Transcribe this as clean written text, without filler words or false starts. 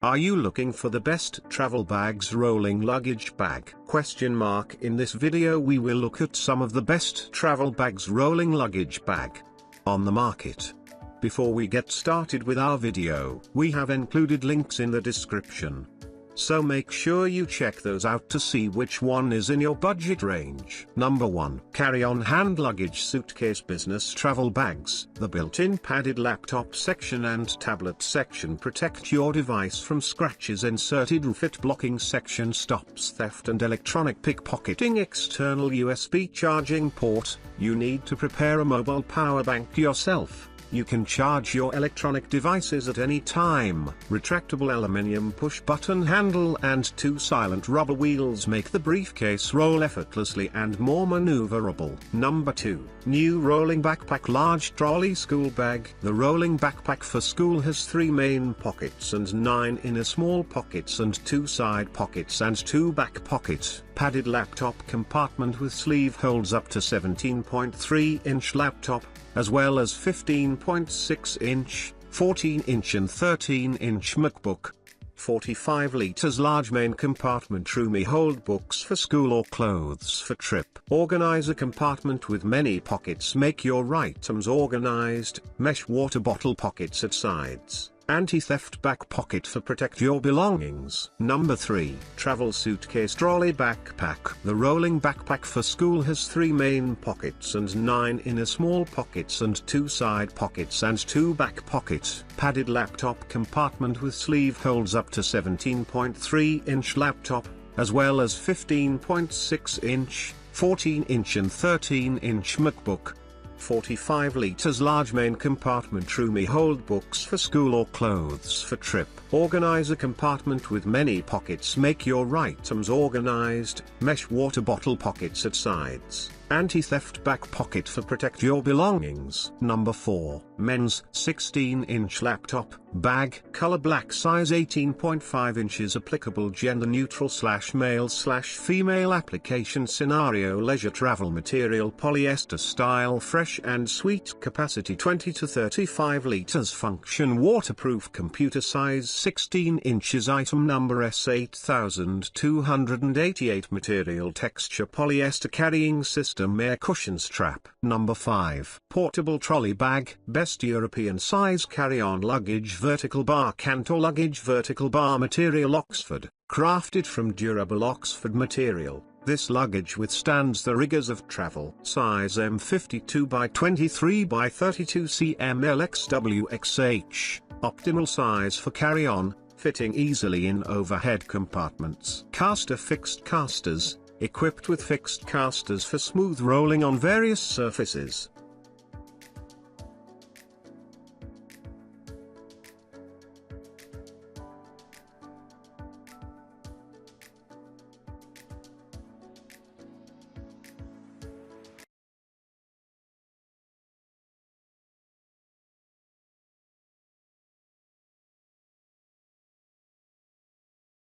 Are you looking for the best travel bags rolling luggage bag? In this video we will look at some of the best travel bags rolling luggage bag on the market. Before we get started with our video, we have included links in the description. So make sure you check those out to see which one is in your budget range. Number 1. Carry-on hand luggage suitcase business travel bags. The built-in padded laptop section and tablet section protect your device from scratches. Inserted refit blocking section stops theft and electronic pickpocketing. External USB charging port. You need to prepare a mobile power bank yourself. You can charge your electronic devices at any time. Retractable aluminium push-button handle and 2 silent rubber wheels make the briefcase roll effortlessly and more maneuverable. Number 2. New rolling backpack large trolley school bag. The rolling backpack for school has 3 main pockets and 9 inner small pockets and 2 side pockets and 2 back pockets. Padded laptop compartment with sleeve holds up to 17.3-inch laptop, as well as 15.6-inch, 14-inch and 13-inch MacBook. 45 liters large main compartment roomy hold books for school or clothes for trip. Organizer compartment with many pockets make your items organized. Mesh water bottle pockets at sides. Anti-theft back pocket for protect your belongings. Number 3. Travel suitcase trolley backpack. The rolling backpack for school has 3 main pockets and 9 inner small pockets and 2 side pockets and 2 back pockets. Padded laptop compartment with sleeve holds up to 17.3-inch laptop, as well as 15.6-inch, 14-inch and 13-inch MacBook. 45 liters large main compartment roomy hold books for school or clothes for trip. Organizer compartment with many pockets make your items organized. Mesh water bottle pockets at sides. Anti-theft back pocket for protect your belongings. Number 4. Men's 16-inch laptop bag. Color black size 18.5 inches applicable gender neutral /male/female application scenario leisure travel material polyester style fresh and sweet capacity 20 to 35 liters function waterproof computer size 16 inches item number S8288 material texture polyester carrying system air cushion strap. Number 5. Portable trolley bag best European size carry-on luggage vertical bar Cantor luggage vertical bar material Oxford, crafted from durable Oxford material. This luggage withstands the rigors of travel. Size M52 by 23 by 32 cm LXWXH, optimal size for carry-on, fitting easily in overhead compartments. Caster fixed casters, equipped with fixed casters for smooth rolling on various surfaces.